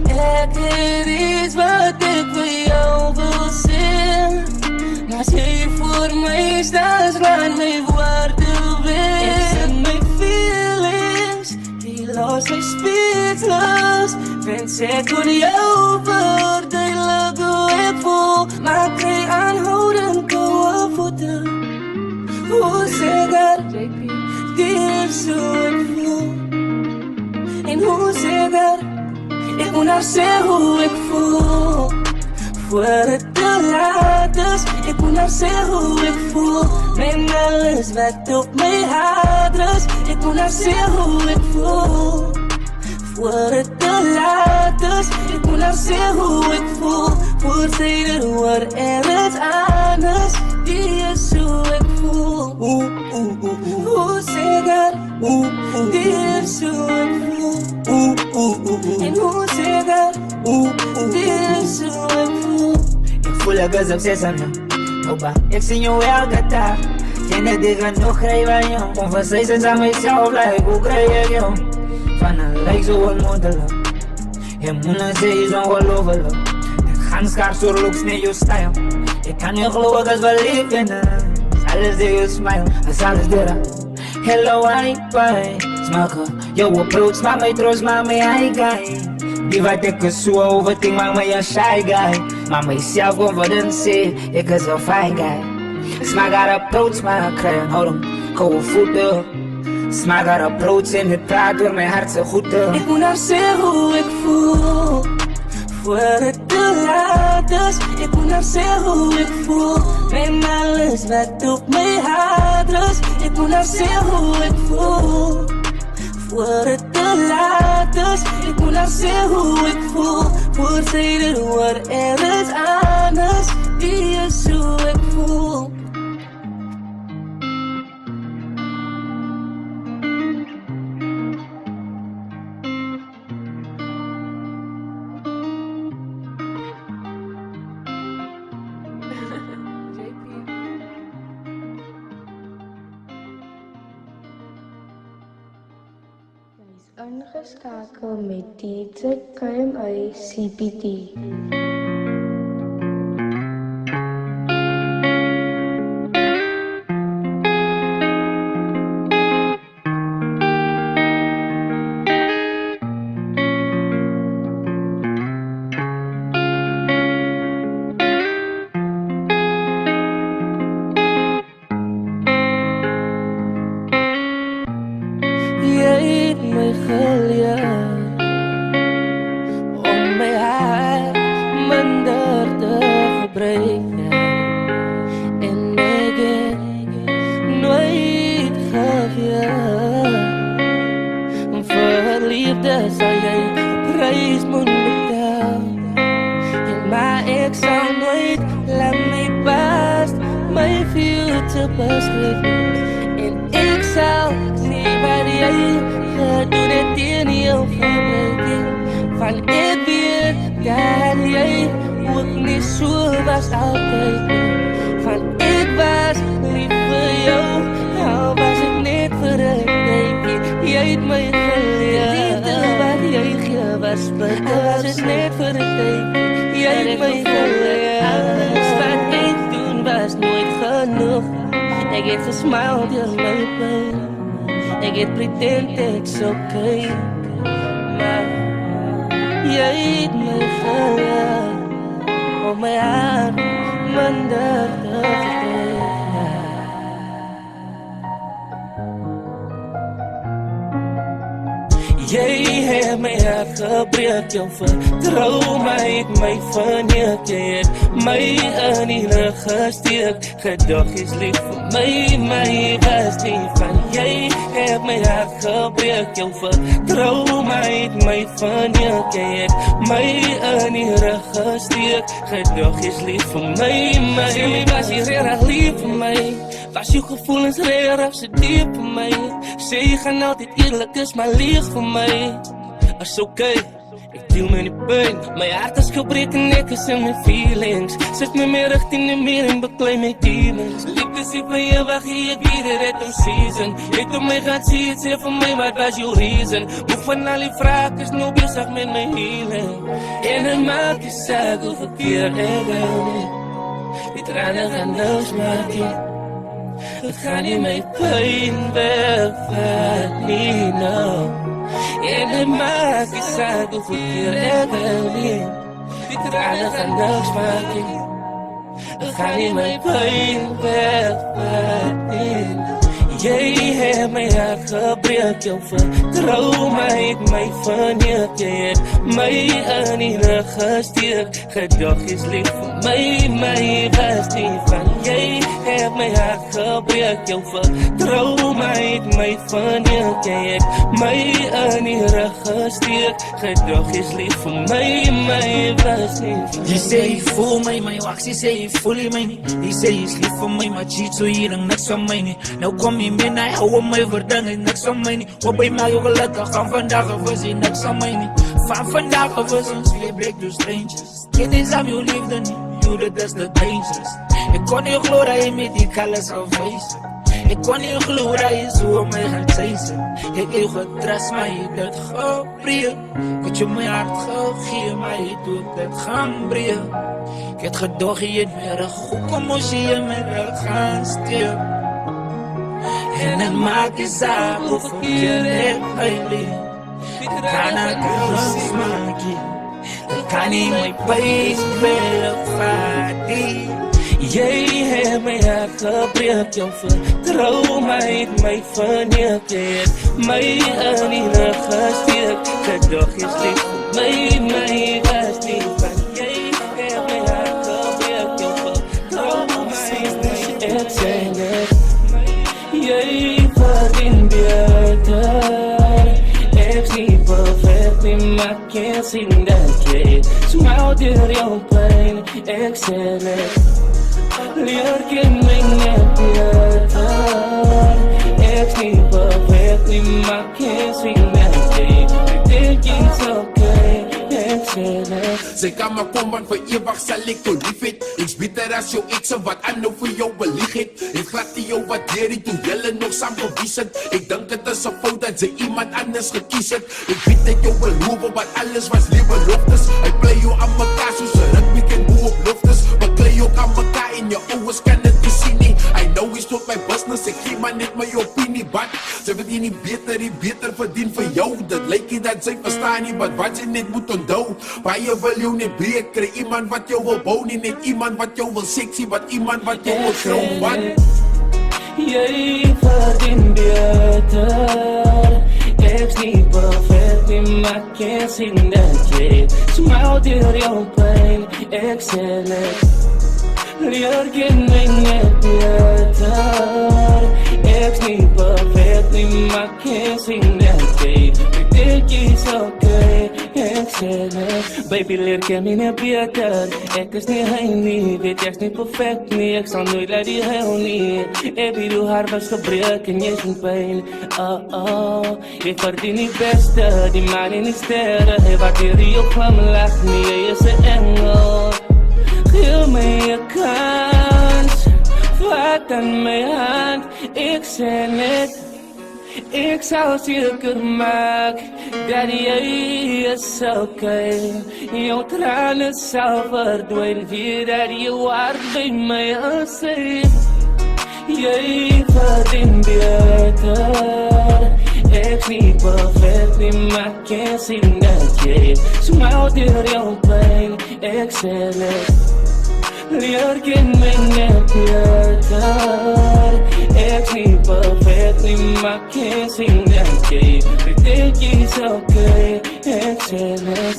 A: Ik heb iets wat ik voor jou wil zien. Maar als jij voor mij staat, laat mij worden weer. Ik zet mijn feelings, die lost mij speechless. Wens ik voor jou verduidelijk hoe ik voel. Maar ik krijg aanhoudend koude voeten. Hoe zeg dat? Die is hoe ik voel. En hoe zeg dat? Ik moet nou zeggen hoe ik voel. Voor het te laat is. Ik moet nou zeggen hoe ik voel. Met alles wat op mij haat rust. Ik moet nou zeggen hoe ik voel. Voor het te laat is. Ik moet nou zeggen hoe ik voel. Voorzijder wordt ergens anders. Die is hoe ik voel. Hoe zeg dat? Die is hoe ik voel. En hoe zeg dat? Die is hoe ik voel.
B: Ik voel een best obsessie aan jou. Opa, ik zie jou elke dag. Geen dat ik het nog krijg aan jou. Conversations aan mijzelf, like hoe krijg ik jou? Van een lijk zo onmogelijk. Je moet een zee is ongelooflijk. Ik ga schaars door looks naar jouw stijl. Ik kan niet geloven als we leven. Alles door je smile, als alles door. Hello, hi, bye. Smaken, jouw approach maakt mij trots, maakt mij high guy. Die wat ik is zo overthink, maakt mij een shy guy. Maakt mij self-confidence, ik is een fine guy. Smaak haar approach, maar ik krijg een houding, koude voeten. Smaak haar approach en het praat door mijn hart zo goed.
A: Ik moet nou zeggen hoe ik voel. Voor het te laat is. Ik moet nou zeggen hoe ik voel. Met alles wat op mij haat rust. Ik moet nou zeggen hoe ik voel. Voor het te laat is. Ik moet nou zeggen hoe ik voel. Voorzijder wordt ergens anders. Die is hoe ik voel.
L: Ingeskakel met DJ KMA CPT.
A: Jy het my hart gebreek, jou vertrouw my, ek my verneek. Jy het my in die rug gesteek. Gedagtes lief vir my was nie van jy. Heb my hart gebreek, jou vertrouw my het my verneuk. Jy het my in die rug gesteek. Gedagtes lief vir my. Sê my was jy regtig lief vir my. Was jou gevoelens regtig so diep vir my. Sê jy gaan altyd eerlik is, maar lieg vir my. Is okay, ek deel my die pijn. My hart is gebreek en ek is in my feelings. Sit my meer richting die meer en beklei my demons. Liefde sê vir jou wacht jy, ek weet het het om season. Het om my gaan sê, het sê vir my wat was jou reason. Moeg van al die vraag is nou bezig met my healing. En het maak die saak hoeveel keer ek wil nie. Die tranen gaan niks maak nie. Het gaan nie my pijn wegvat nie, no. En het maak die saak hoeveel keer ek wil nie. Die tranen gaan niks maak nie. Het gaan nie my pijn wegvat nie, no. Jy het my hart gebreek, jou vertrouw my het my verneuk. Jy het my in die rug gesteek. Gedagtes lief vir my was nie van jy. Het my hart gebreek, jou vertrouw my het my verneuk. Jy het my in die rug gesteek. Gedagtes lief vir my was nie van
B: jy. Jy sê jy voel my wax, jy sê jy voel my nie. Jy sê jy is lief vir my, maar cheat so hier en niks van my nie. Nou kom jy met hy hou my verding en niks van my nie. Wat by my jou gelukkig, van vandag af is jy niks van my nie. Van vandag af is ons weer break to strangers. Geen eens aan jou liefde nie, you that is the dangerous. Ek kon nie glo dat jy met die kalles gaan wees. Ek kon nie glo dat jy so my gaan chase. Ek jou getrust, maar jy dit gebreek. Ek het jou my hart gegee, maar jy doet dit gaan breek. Ek het gedag jy het my rug, hoekom moes jy in my rug gaan steek? En het maak die saak hoeveel keer ek my leef. Kan ek alles maak jy. Ek kan nie my pijn wegvat nie.
A: Jy het my hart gebreek, jou vertrouw my het my verneuk. Jy het my in die rug gesteek. Gedagtes lief vir my was nie van jy. Het my hart gebreek, jou vertrouw my ek sê net. Jy verdien beter. Ek's nie perfect nie, maar kan sien dat jy smile deur jou pijn. Ek sê net, leer ken my net beter. Ek's nie perfect nie, maar kan sien dat jy think it's okay. Ek sê net,
D: sy kan maar kom, want vir ewig sal ek jou lief het. Ek's beter as jou ex wat aan nou vir jou belieg het. Het glad die jou wat deur die toe jylle nog saam gewies het. Ek dink het is 'n fout dat sy iemand anders gekies het. Ek weet dat jou beloof, wat alles was liewe loftes. Hy play jou aan mekaar soos 'n rugby ken boe op loftes. Beklei jou aan mekaar en jou ouwes kan dit nie sien nie. I know he's tot my business, ek gee maar net my opinie. But sy weet jy nie beter verdien vir jou. Dit lyk nie dat sy verstaan nie, but wat sy net moet onthou. Baie wil jou net breek, kry iemand wat jou wil bou nie. Net iemand wat jou wil seksie, wat iemand wat jou wil trouw, wat
A: jy verdien beter. Ek's nie perfect nie, maar kan sien dat jy smile deur jou pijn. Ek sê net, leer ken my net beter. Ek's nie perfect nie, maar kan sien dat jy think it's okay. Ek sê net, baby leer ken my net beter. Ek is nie hy nie, weet ek's nie perfect nie. Ek sal nooit laat die huil nie. Ek weet hoe hart was gebreek en jy is in pijn. Jy verdien die beste, die man en die sterre. Hy waardeer jou glimlach nie, jy is 'n engel. Gee my 'n kans, vat aan my hand. Ek sê net, ek sal seker maak dat jy is okay. Jou trane sal verdwyn, weet dat jou hart by my is. Jy verdien beter. Ek's nie perfect nie, maar kan sien dat jy smile deur jou pijn. Ek sê net, leer ken my net beter. Ek's nie perfect nie, maar kan sien dat jy think it's okay. Ek sê net,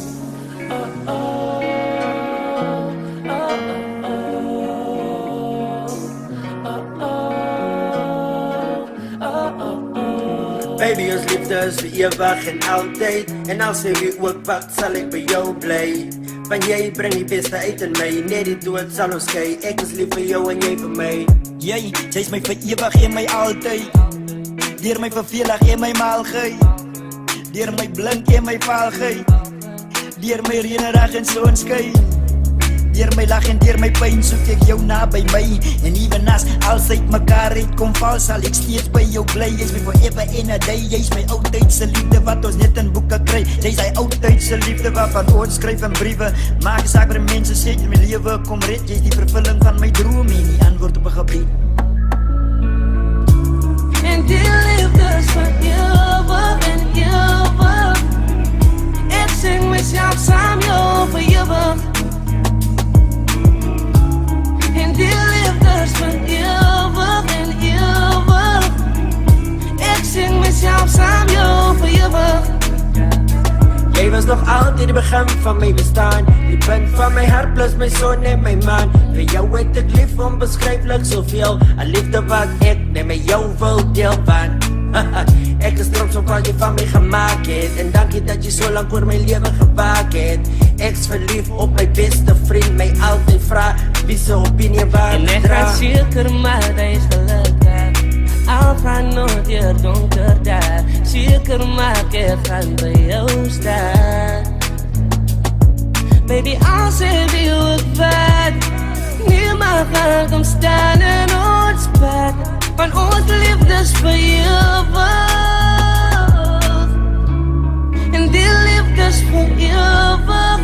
F: liefde is vir ewig en altyd. En als jy ook wat sal ek by jou bly. Want jy bring die beste uit in my. Net die dood sal ons skei. Ek is lief vir jou en jy vir my.
G: Jy is my vir ewig en my altyd. Deur my vervelig en my maal gey. Deur my blink en my val gey. Deur my reënreg en sonskyn. Deur my lag en deur my pyn soek ek jou na by my. En even as als uit mekaar uitkom val, sal ek steeds by jou bly. Jy's my forever in a day. Jy's my oudtydse liefde wat ons net in boeke kry. Jy's hy oudtydse liefde waarvan ons skryf in briewe. Maak saak wat mense sê, my lewe kom red. Jy's die vervulling van my droom en die antwoord op 'n gebed.
A: En die liefde is vir ewig en ewig. Ek sing myself saam jou vir ewig. En die liefde is vir ewig en ewig. Ek sing myself saam jou vir ewig.
F: Jy was nog altyd die begin van my bestaan. Die punt van my hart plus my son en my man. Vir jou het ek lief onbeskryflik soveel. 'n liefde wat ek net met jou wil deel van. Ek is trots op wat jy van my gemaakt het. En dankie dat jy so lang voor my lewe gewaak het. Ek is verlief op my beste vriend. My altyd vraag wie se opinie waar
A: en ek gaan seker maar hy is gelukkig. Al gaan nooit deur donker daar. Seker maak ek gaan by jou staan. Baby, als ek wie ook wat, niemand gaan kom staan in ons pad. Van ons liefdes vir ewig. En die liefdes vir ewig.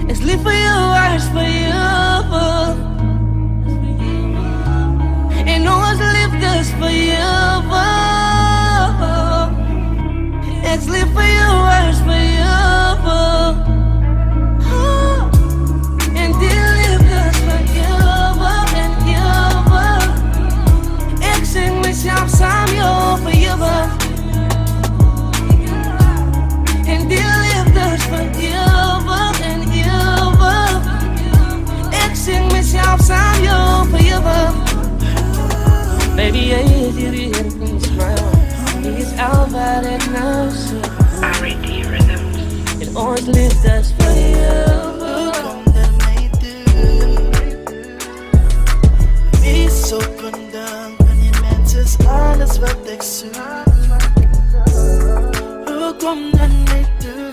A: Is lief vir jou as vir ewig. En ons liefdes vir ewig. Ek's lief vir jou as vir ewig. En die liefdes vir ewig en ewig. Ek sing myself saam jou vir ewig. En die liefdes vir ewig en ewig. Ek sing myself saam jou vir ewig. Baby, jy is hier weer kom smile. Jy is al wat ek nou sê. En ons liefdes vir ewig.
I: Wie so kondang, en die mens is alles wat ek soek. Hoe kom dan my toe?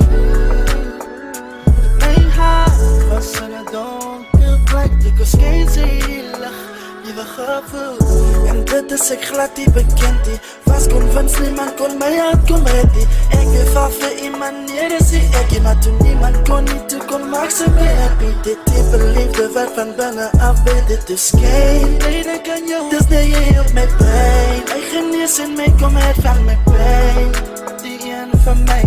I: My hart was in 'n donker plek. Ek was geen die lig, nuwe gevoel. En dit is ek glad nie bekend nie. Was convinced niemand kon my uitkom red nie. Ek wil val vir iemand neer en sê ek, maar toen niemand kon nie toe kon maak sy my happy. Dit diepe liefde wat van binne af weet, dit is geen rede kan jou. Dis net jy op my brein. My genees en my kom uit van my pijn. Die een van my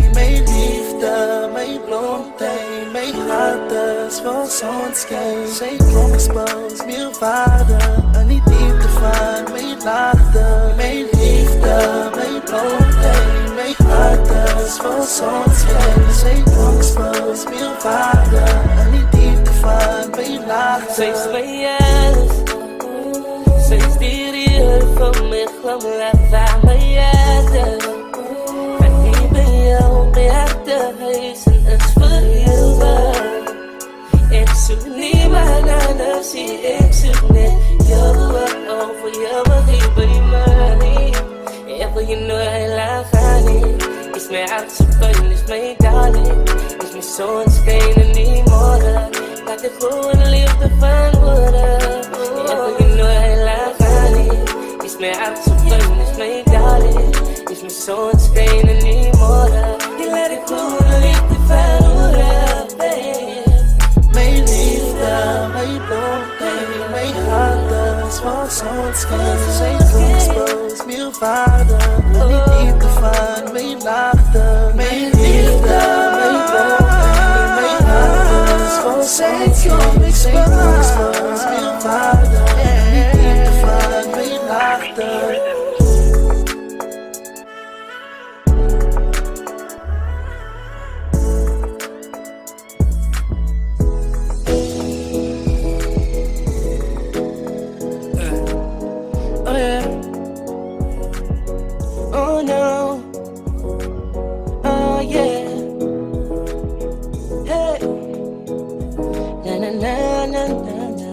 I: liefde, my blondheid. My hart is vol sonskyn. Sy kom expose meer waarde in die diepte van my laagte. My liefde, my blondheid. My hart is vol sonskyn. Sy kom expose meer waarde in die diepte van my laagte.
A: Sy is my alles. Sy is die rede van my glimlach waar my harte. Van nie by jou by agterhuis en is vir ewig. Ek soek niemand anders nie, ek soek net jou. Voor jou wat hier by my nie. Ek wil jy nooit laat gaan nie. Is my hart so pijn, is my darling. Is my sonskyn in die morgen. Laat ek gewoon liefde van worden. Ek wil jy nooit laat gaan nie. Is my hart so pijn, is my darling. Is my sonskyn in die morgen. Jy laat ek gewoon liefde van worden, babe.
I: My liefde, my blondheid. My hart is vol sonskyn. Sy kom expose meer waarde in die diepte van my laagte. My liefde, my blondheid. My hart is vol sonskyn. Sy kom expose meer waarde in die diepte van my laagte.
A: yeah. Hey. Na na na na na na.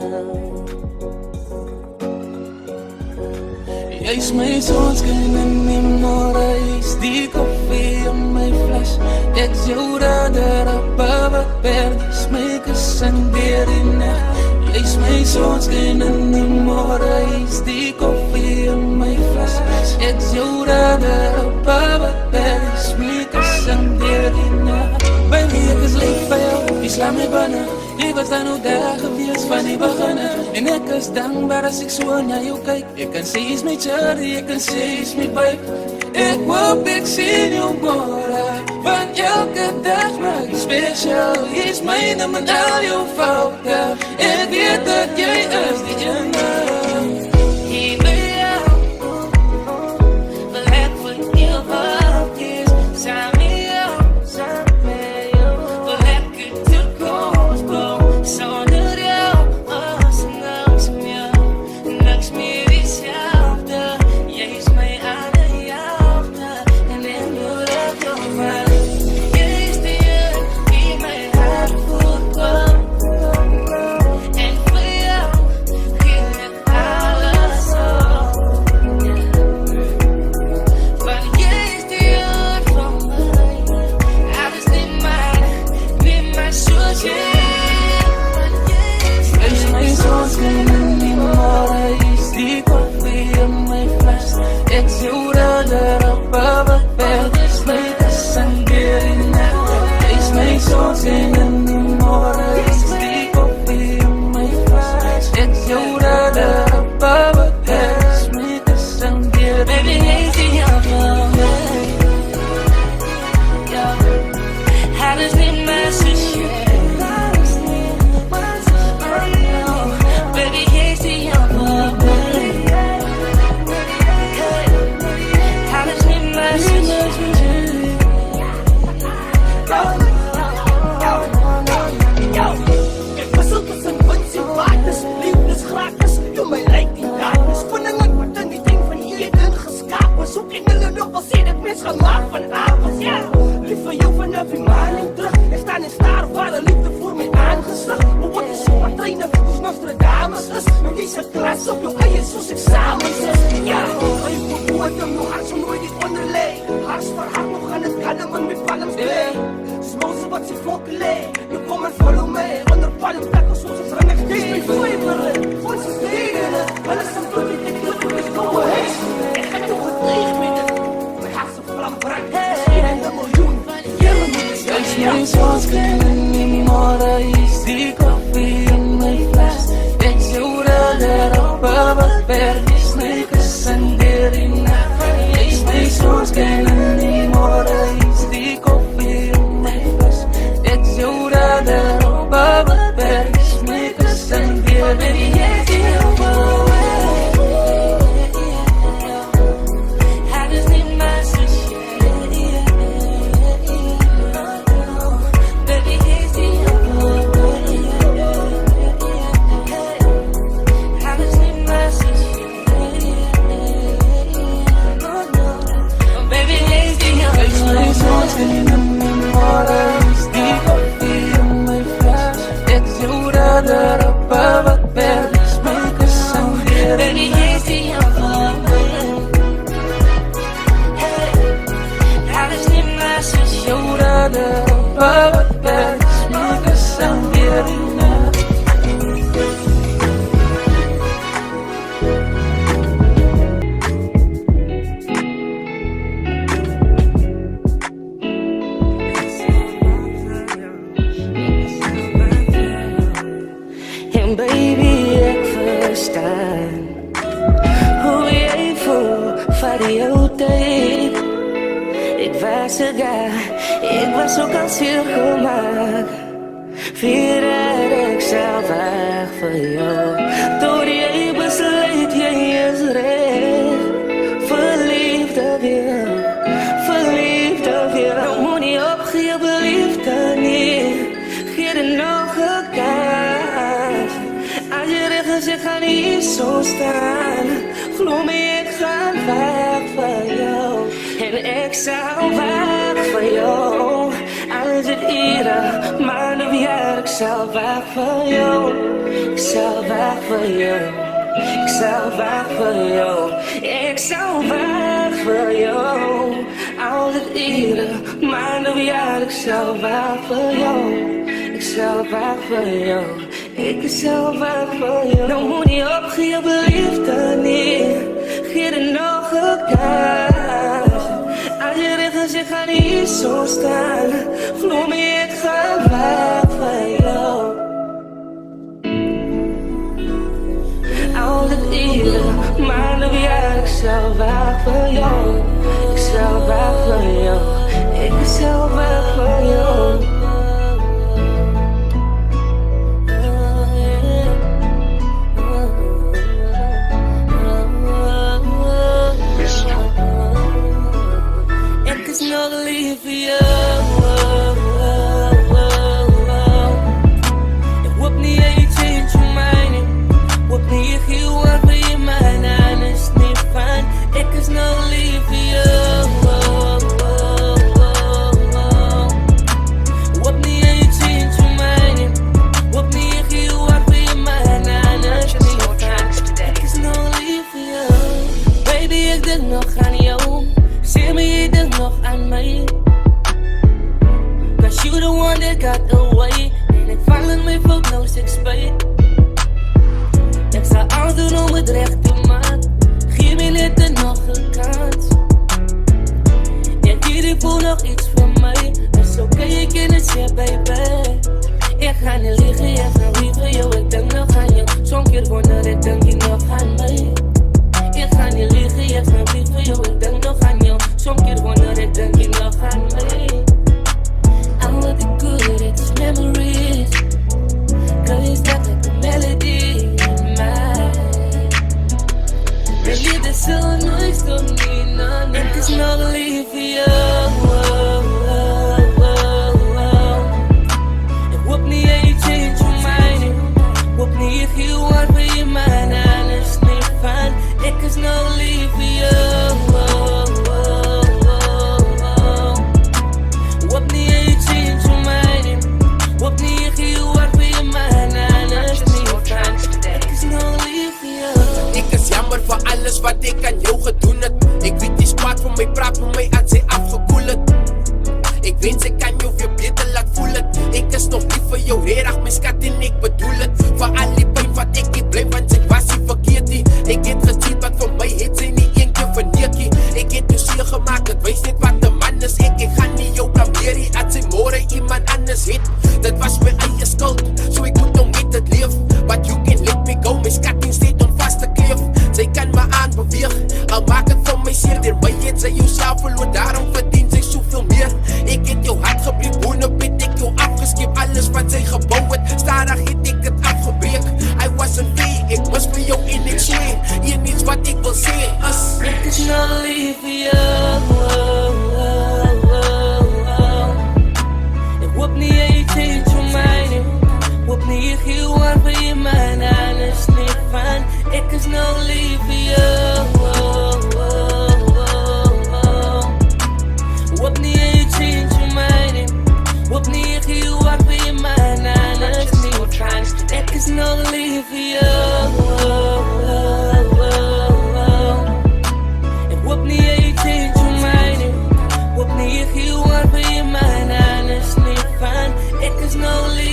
J: Jy's my sonskyn in die môre, jy's die koffie in my fles. Ek's jou radar op wat perdes, my kus en deur die nag. Jy's my sonskyn in die môre, jy's die koffie in my fles. Ek's jou radar op wat perdes, my kus en deur die nag. Baby, ek is lief vir jou, jy sla my binne. Jy was dan ook daar gewees van die beginne. En ek is dankbaar as ek so na jou kyk. Ek kan sê jy's my cherry, ek kan sê jy's my babe. Ek hoop ek sien jou môre, want elke dag maak jy special. Jy's myne met al jou foute. Ek weet dat jy is die ene.
A: Hier by jou, wil ek vir ewig kies. Saam met jou, saam met jou, wil ek het toekoms bou. Sonder jou, as niks meer, niks meer dieselfde. Jy is my aanjaagde, en ek moet ek jou vat. Jy is die een die my hart voorkwam. En vir jou gee ek alles op. Want jy is die een van my. Alles nie my soos jy.
J: Jy's my sonskyn in die môre, jy's die koffie in my fles. Ek's jou radar op wat perdes, my kus en deur die nag. Jy's my sonskyn in die môre, jy's die koffie in my fles. Ek's jou radar op wat perdes, my kus en deur die
A: Baby, jy's die een van my. Alles nie my soos jy. Baby, jy's die een van my. Alles nie my soos jy.
K: Ek wissel tussen wins en wates, liefdes gratis, jy my lyk die dates. Koningen wat in die ding van Eden geskaap is, hoe ken hulle nog wel sê dat mens gemaak van apels, ja. Lief vir jou vanaf die maan en terug, ek staan en staar waar die liefde voor my aangesig. Maar wat is so wat treine vir ons Nostradamus is, met deze klas op jou eie soos examens is. Ja, hy moet nooit om jou hart so nooit die onderlei. Hars vir hart nog aan het kalm in my palms play. Smose wat sy vlokke lei, you come and follow me. Onder palm plekken soos ons ring ek steeds my vijveren. Ons is tegen het, hulle is een bloed die ek lukt, ek go ahead. Ek ga jou gedreig met het, my hart so vlam brand. Misschien in de miljoen, jylle moet is
J: Jy's my sonskyn in die môre, jy's die koffie in my fles. Ek's jou radar op wat perdes, my kus en deur die nag. Jy's my sonskyn in die môre, jy's die koffie in my fles. Ek's jou radar op wat perdes, my kus en deur die nag.
A: Jy's die een van my. Alles nie my soos jy. Baby, jy's die een van my. Alles nie my soos jy. Baby, jy's die een
J: Jy's
A: van
J: my
A: my.
J: sonskyn in die môre, jy's die koffie in my fles. Ek's jou radar op wat perdes, my kus en deur die
A: Baby,
J: nag.
A: jy's die een van my. Alles nie my soos jy.
J: Jou radar op wat perdes, my kus en deur die nag.
A: En baby, ek verstaan hoe jy voel vir jou tyd. Ek was daar, ek was ook al zeer gemaakt. Voordat ek sal weg vir jou. Tot jy besluit, jy is reg. Verliefd op jou, verliefd op jou. Nou moet nie opgee op liefde nie. Geef er nog een kans. Als je recht is, ik ga niet zo staan. Geloof me, ik ga weg voor jou. En ik zal weg voor jou. zal weg voor jou. Ik zal weg voor jou. Ik zal weg voor jou. Ik zal weg voor jou. Altijd iedere maand of jaar. Ik zal weg voor jou. Ik zal weg voor jou. Ik zal weg voor jou. Nou moet je opgeven, liefde niet. Geef er nog een kans. Als je recht zegt, ga niet zo staan. Geloof me, ik ga weg voor jou. Altijd iedere maand of jaar. Ik zal weg voor jou. Ik zal weg voor jou. Ik zal weg voor jou. Ik is nog lief voor jou. Ik hoop niet dat je change your mind. Hoop niet dat je wat voor je mind aan is niet fijn. Ik is nog lief voor jou. Hoop niet dat je change your mind. Hoop niet dat je wat voor je mind aan is niet fijn. Ik is nog lief voor jou. Baby, ik denk nog aan jou. Zeg me, je denkt nog aan mij. Cause you the one that got away. En ik val in mijn voet, nou is ik spijt. Ik zal alles doen om het recht te maken. Geef me net nog een kans. En jullie voelt nog iets van mij. Dus oké, ik ken het zeer, baby. Ik ga niet liegen, ik ga lief voor jou. Ik denk nog aan jou. Soms keer wonder ik, denk je nog aan mij. Ik ga niet liegen, ik ga lief voor jou. Ik denk nog aan jou. Soms keer wonder ik, denk je nog aan mij. Al wat ik good, it is memories. Girl, you start like a melody in my. Baby, dat zal nooit stoppen, no. Ik is nog lief voor jou. Ik hoop niet dat je change your mind. Ik hoop niet dat je wat voor je mind aan is niet fijn. Ik is nog lief voor jou. Hoop niet dat je change your mind. Hoop niet dat je wat voor je mind aan is niet fijn. Ik is nog lief voor jou.
D: Ik is jammer voor alles wat ik aan jou gedoen heb. Ik weet die kwaad voor mij, praat voor mij als hij afgekoeld. Ik wens ik kan jou weer beter laat voelen. Ik is nog lief voor jou, heerlijk mijn schat en ik bedoel het. Voor al die pijn wat ik blij, want ik was niet verkeerd. Ik heb gezien wat voor mij heet, zij niet één keer verneerkie. Ik heb je ziel gemaakt, het wees niet wat de man is. Ik ga niet jou blameren als hij morgen iemand anders heet. Dat was mijn eigen schuld, zo ik moet nog met het leef. But you can let me go, mijn schat in steeds om vast te kleef. Zij kan me aanbeweeg, al maak het voor mij zeer. Der mij heeft zij jouzelf verloor, daarom verdient zij zoveel meer. Ik heb jou hart gebreek, boenen ben ik jou afgeskipt. Alles wat zij gebouwd, stadig heb ik het afgebreek. I wasn't fair, ik was voor jou en ik zweer. Hier niets wat ik wil zeggen is
A: ik is nog lief voor jou. Ik hoop niet dat je change your mind. Ik hoop niet dat je wat voor je mind aan is niet fijn. Ik is nog lief voor jou. Hoop niet dat je change your mind. Hoop niet dat je wat voor je mind aan is niet fijn. Ik is nog lief voor jou. Ik hoop niet dat je change your mind. Hoop niet dat je wat voor je mind aan is niet fijn. Ik is nog lief.